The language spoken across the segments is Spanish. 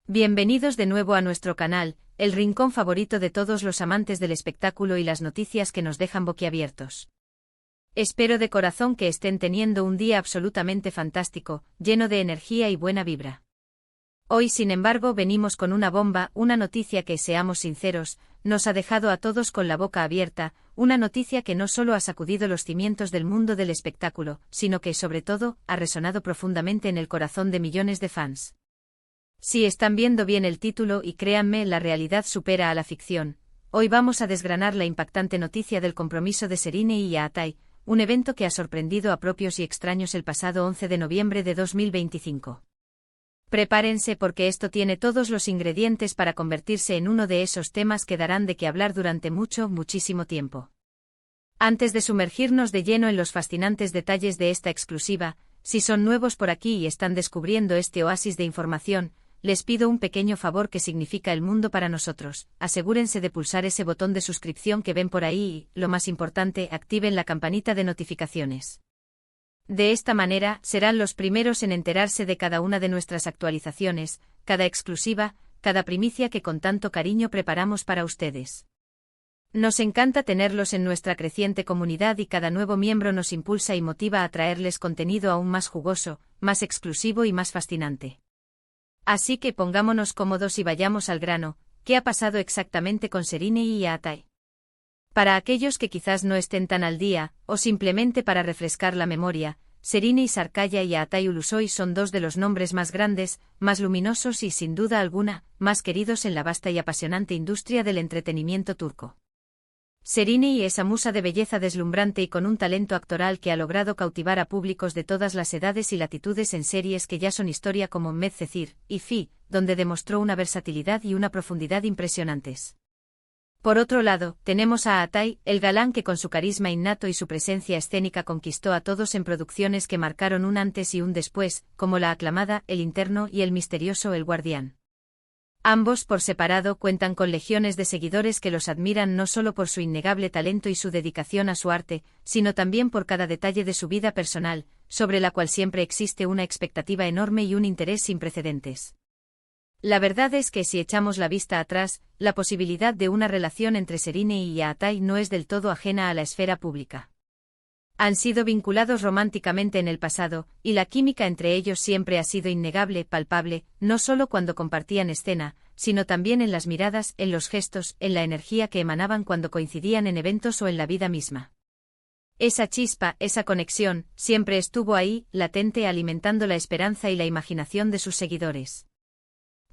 Bienvenidos de nuevo a nuestro canal, el rincón favorito de todos los amantes del espectáculo y las noticias que nos dejan boquiabiertos. Espero de corazón que estén teniendo un día absolutamente fantástico, lleno de energía y buena vibra. Hoy, sin embargo, venimos con una bomba, una noticia que, seamos sinceros, nos ha dejado a todos con la boca abierta, una noticia que no solo ha sacudido los cimientos del mundo del espectáculo, sino que, sobre todo, ha resonado profundamente en el corazón de millones de fans. Si están viendo bien el título y créanme, la realidad supera a la ficción. Hoy vamos a desgranar la impactante noticia del compromiso de Serine y Yaatai, un evento que ha sorprendido a propios y extraños el pasado 11 de noviembre de 2025. Prepárense porque esto tiene todos los ingredientes para convertirse en uno de esos temas que darán de qué hablar durante muchísimo tiempo. Antes de sumergirnos de lleno en los fascinantes detalles de esta exclusiva, si son nuevos por aquí y están descubriendo este oasis de información, les pido un pequeño favor que significa el mundo para nosotros. Asegúrense de pulsar ese botón de suscripción que ven por ahí y, lo más importante, activen la campanita de notificaciones. De esta manera, serán los primeros en enterarse de cada una de nuestras actualizaciones, cada exclusiva, cada primicia que con tanto cariño preparamos para ustedes. Nos encanta tenerlos en nuestra creciente comunidad y cada nuevo miembro nos impulsa y motiva a traerles contenido aún más jugoso, más exclusivo y más fascinante. Así que pongámonos cómodos y vayamos al grano. ¿Qué ha pasado exactamente con Serine y Yaatai? Para aquellos que quizás no estén tan al día, o simplemente para refrescar la memoria, Serine Sarkaya y Yaatai Ulusoy son dos de los nombres más grandes, más luminosos y, sin duda alguna, más queridos en la vasta y apasionante industria del entretenimiento turco. Serine es musa de belleza deslumbrante y con un talento actoral que ha logrado cautivar a públicos de todas las edades y latitudes en series que ya son historia como Medcezir y Fi, donde demostró una versatilidad y una profundidad impresionantes. Por otro lado, tenemos a Yaatai, el galán que con su carisma innato y su presencia escénica conquistó a todos en producciones que marcaron un antes y un después, como la aclamada El Interno y el misterioso El Guardián. Ambos por separado cuentan con legiones de seguidores que los admiran no solo por su innegable talento y su dedicación a su arte, sino también por cada detalle de su vida personal, sobre la cual siempre existe una expectativa enorme y un interés sin precedentes. La verdad es que si echamos la vista atrás, la posibilidad de una relación entre Serine y Yaatai no es del todo ajena a la esfera pública. Han sido vinculados románticamente en el pasado, y la química entre ellos siempre ha sido innegable, palpable, no solo cuando compartían escena, sino también en las miradas, en los gestos, en la energía que emanaban cuando coincidían en eventos o en la vida misma. Esa chispa, esa conexión, siempre estuvo ahí, latente, alimentando la esperanza y la imaginación de sus seguidores.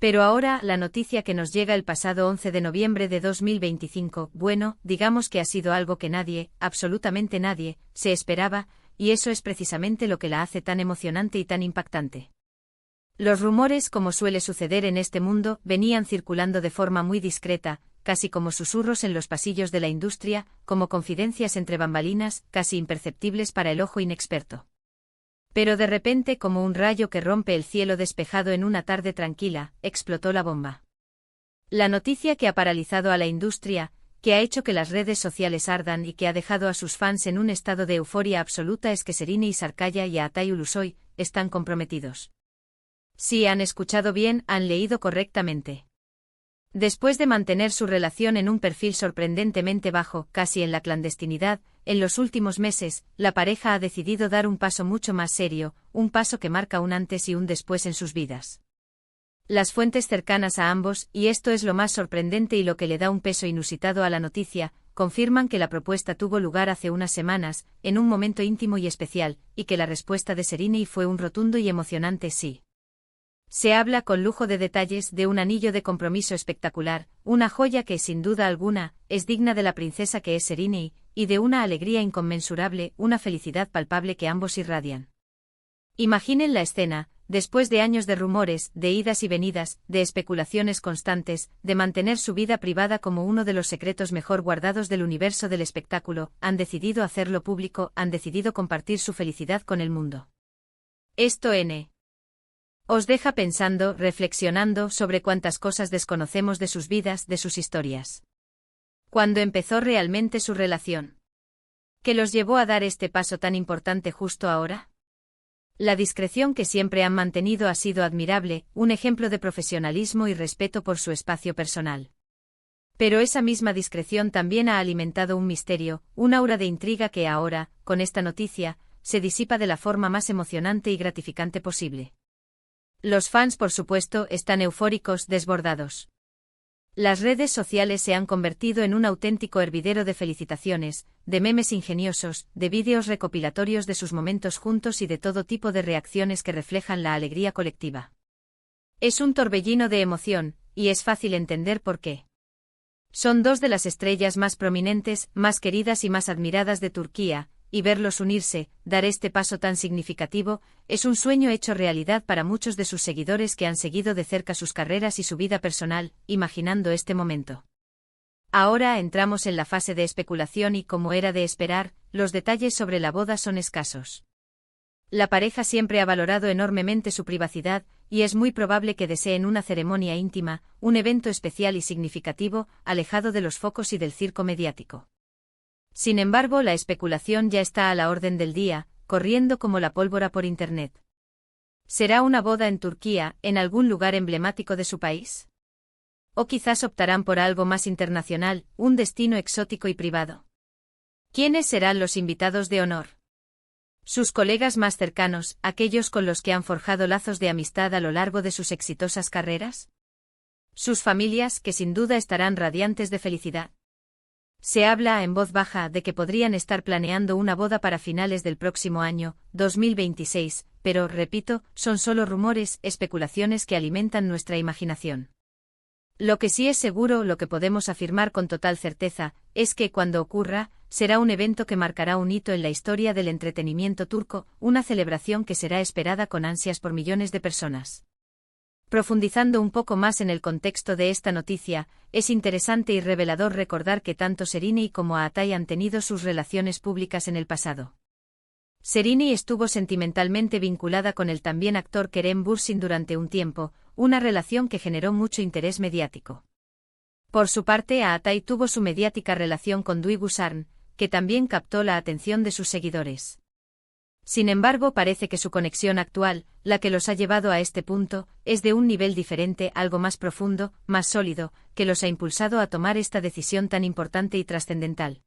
Pero ahora, la noticia que nos llega el pasado 11 de noviembre de 2025, bueno, digamos que ha sido algo que nadie, absolutamente nadie, se esperaba, y eso es precisamente lo que la hace tan emocionante y tan impactante. Los rumores, como suele suceder en este mundo, venían circulando de forma muy discreta, casi como susurros en los pasillos de la industria, como confidencias entre bambalinas, casi imperceptibles para el ojo inexperto. Pero de repente, como un rayo que rompe el cielo despejado en una tarde tranquila, explotó la bomba. La noticia que ha paralizado a la industria, que ha hecho que las redes sociales ardan y que ha dejado a sus fans en un estado de euforia absoluta es que Serine Sarkaya y Yaatai Ulusoy están comprometidos. Si han escuchado bien, han leído correctamente. Después de mantener su relación en un perfil sorprendentemente bajo, casi en la clandestinidad, en los últimos meses, la pareja ha decidido dar un paso mucho más serio, un paso que marca un antes y un después en sus vidas. Las fuentes cercanas a ambos, y esto es lo más sorprendente y lo que le da un peso inusitado a la noticia, confirman que la propuesta tuvo lugar hace unas semanas, en un momento íntimo y especial, y que la respuesta de Serine fue un rotundo y emocionante sí. Se habla con lujo de detalles de un anillo de compromiso espectacular, una joya que, sin duda alguna, es digna de la princesa que es Serine, y de una alegría inconmensurable, una felicidad palpable que ambos irradian. Imaginen la escena, después de años de rumores, de idas y venidas, de especulaciones constantes, de mantener su vida privada como uno de los secretos mejor guardados del universo del espectáculo, han decidido hacerlo público, han decidido compartir su felicidad con el mundo. Esto os deja pensando, reflexionando sobre cuántas cosas desconocemos de sus vidas, de sus historias. ¿Cuándo empezó realmente su relación? ¿Qué los llevó a dar este paso tan importante justo ahora? La discreción que siempre han mantenido ha sido admirable, un ejemplo de profesionalismo y respeto por su espacio personal. Pero esa misma discreción también ha alimentado un misterio, un aura de intriga que ahora, con esta noticia, se disipa de la forma más emocionante y gratificante posible. Los fans, por supuesto, están eufóricos, desbordados. Las redes sociales se han convertido en un auténtico hervidero de felicitaciones, de memes ingeniosos, de vídeos recopilatorios de sus momentos juntos y de todo tipo de reacciones que reflejan la alegría colectiva. Es un torbellino de emoción, y es fácil entender por qué. Son dos de las estrellas más prominentes, más queridas y más admiradas de Turquía, y verlos unirse, dar este paso tan significativo, es un sueño hecho realidad para muchos de sus seguidores que han seguido de cerca sus carreras y su vida personal, imaginando este momento. Ahora entramos en la fase de especulación y, como era de esperar, los detalles sobre la boda son escasos. La pareja siempre ha valorado enormemente su privacidad, y es muy probable que deseen una ceremonia íntima, un evento especial y significativo, alejado de los focos y del circo mediático. Sin embargo, la especulación ya está a la orden del día, corriendo como la pólvora por Internet. ¿Será una boda en Turquía, en algún lugar emblemático de su país? ¿O quizás optarán por algo más internacional, un destino exótico y privado? ¿Quiénes serán los invitados de honor? Sus colegas más cercanos, aquellos con los que han forjado lazos de amistad a lo largo de sus exitosas carreras. Sus familias, que sin duda estarán radiantes de felicidad. Se habla en voz baja de que podrían estar planeando una boda para finales del próximo año, 2026, pero, repito, son solo rumores, especulaciones que alimentan nuestra imaginación. Lo que sí es seguro, lo que podemos afirmar con total certeza, es que cuando ocurra, será un evento que marcará un hito en la historia del entretenimiento turco, una celebración que será esperada con ansias por millones de personas. Profundizando un poco más en el contexto de esta noticia, es interesante y revelador recordar que tanto Serini como Atay han tenido sus relaciones públicas en el pasado. Serini estuvo sentimentalmente vinculada con el también actor Kerem Bürsin durante un tiempo, una relación que generó mucho interés mediático. Por su parte, Atay tuvo su mediática relación con Duygu Sarn, que también captó la atención de sus seguidores. Sin embargo, parece que su conexión actual, la que los ha llevado a este punto, es de un nivel diferente, algo más profundo, más sólido, que los ha impulsado a tomar esta decisión tan importante y trascendental.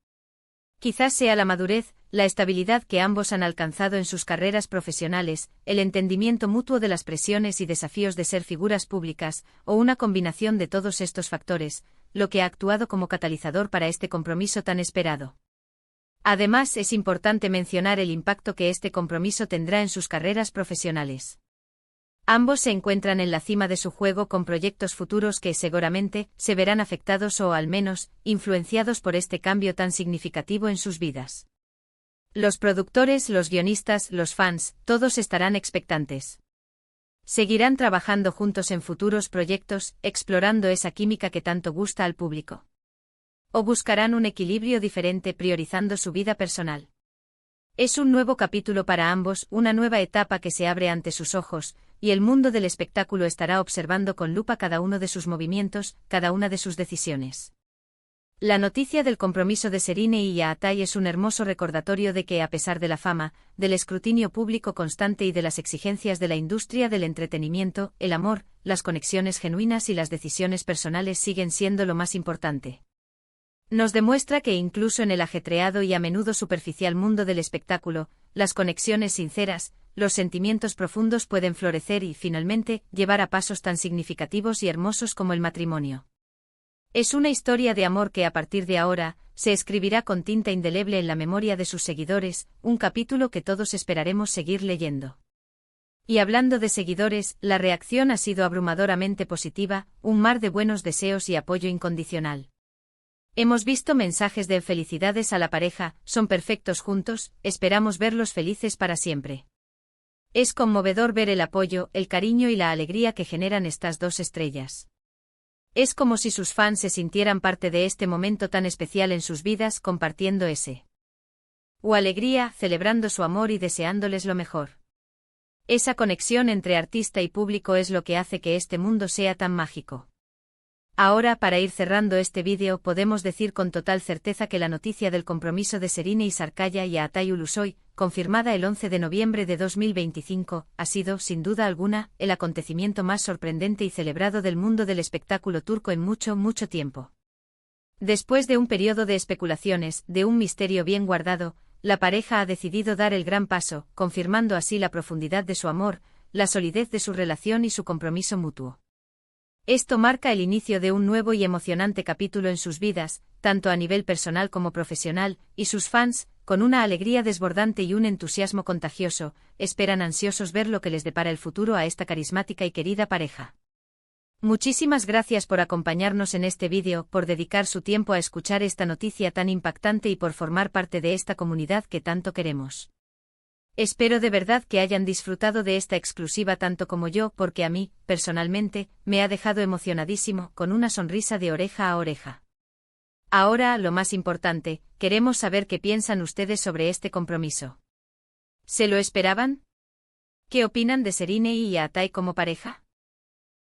Quizás sea la madurez, la estabilidad que ambos han alcanzado en sus carreras profesionales, el entendimiento mutuo de las presiones y desafíos de ser figuras públicas, o una combinación de todos estos factores, lo que ha actuado como catalizador para este compromiso tan esperado. Además, es importante mencionar el impacto que este compromiso tendrá en sus carreras profesionales. Ambos se encuentran en la cima de su juego con proyectos futuros que seguramente se verán afectados o al menos influenciados por este cambio tan significativo en sus vidas. Los productores, los guionistas, los fans, todos estarán expectantes. Seguirán trabajando juntos en futuros proyectos, explorando esa química que tanto gusta al público. ¿O buscarán un equilibrio diferente priorizando su vida personal? Es un nuevo capítulo para ambos, una nueva etapa que se abre ante sus ojos, y el mundo del espectáculo estará observando con lupa cada uno de sus movimientos, cada una de sus decisiones. La noticia del compromiso de Serini y Atay es un hermoso recordatorio de que, a pesar de la fama, del escrutinio público constante y de las exigencias de la industria del entretenimiento, el amor, las conexiones genuinas y las decisiones personales siguen siendo lo más importante. Nos demuestra que incluso en el ajetreado y a menudo superficial mundo del espectáculo, las conexiones sinceras, los sentimientos profundos pueden florecer y, finalmente, llevar a pasos tan significativos y hermosos como el matrimonio. Es una historia de amor que a partir de ahora, se escribirá con tinta indeleble en la memoria de sus seguidores, un capítulo que todos esperaremos seguir leyendo. Y hablando de seguidores, la reacción ha sido abrumadoramente positiva, un mar de buenos deseos y apoyo incondicional. Hemos visto mensajes de felicidades a la pareja, son perfectos juntos, esperamos verlos felices para siempre. Es conmovedor ver el apoyo, el cariño y la alegría que generan estas dos estrellas. Es como si sus fans se sintieran parte de este momento tan especial en sus vidas, compartiendo o alegría, celebrando su amor y deseándoles lo mejor. Esa conexión entre artista y público es lo que hace que este mundo sea tan mágico. Ahora, para ir cerrando este vídeo, podemos decir con total certeza que la noticia del compromiso de Serini y Sarkaya y Atay Ulusoy confirmada el 11 de noviembre de 2025, ha sido, sin duda alguna, el acontecimiento más sorprendente y celebrado del mundo del espectáculo turco en mucho tiempo. Después de un periodo de especulaciones, de un misterio bien guardado, la pareja ha decidido dar el gran paso, confirmando así la profundidad de su amor, la solidez de su relación y su compromiso mutuo. Esto marca el inicio de un nuevo y emocionante capítulo en sus vidas, tanto a nivel personal como profesional, y sus fans, con una alegría desbordante y un entusiasmo contagioso, esperan ansiosos ver lo que les depara el futuro a esta carismática y querida pareja. Muchísimas gracias por acompañarnos en este vídeo, por dedicar su tiempo a escuchar esta noticia tan impactante y por formar parte de esta comunidad que tanto queremos. Espero de verdad que hayan disfrutado de esta exclusiva tanto como yo, porque a mí, personalmente, me ha dejado emocionadísimo, con una sonrisa de oreja a oreja. Ahora, lo más importante, queremos saber qué piensan ustedes sobre este compromiso. ¿Se lo esperaban? ¿Qué opinan de Serine y Atay como pareja?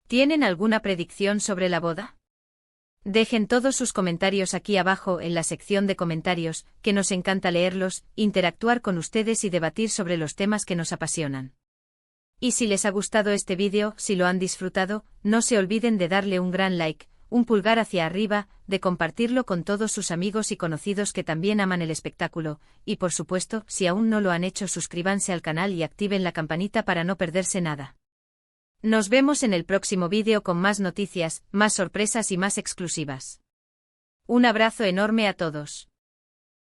¿Tienen alguna predicción sobre la boda? Dejen todos sus comentarios aquí abajo en la sección de comentarios, que nos encanta leerlos, interactuar con ustedes y debatir sobre los temas que nos apasionan. Y si les ha gustado este vídeo, si lo han disfrutado, no se olviden de darle un gran like, un pulgar hacia arriba, de compartirlo con todos sus amigos y conocidos que también aman el espectáculo, y por supuesto, si aún no lo han hecho, suscríbanse al canal y activen la campanita para no perderse nada. Nos vemos en el próximo vídeo con más noticias, más sorpresas y más exclusivas. Un abrazo enorme a todos.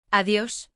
Adiós.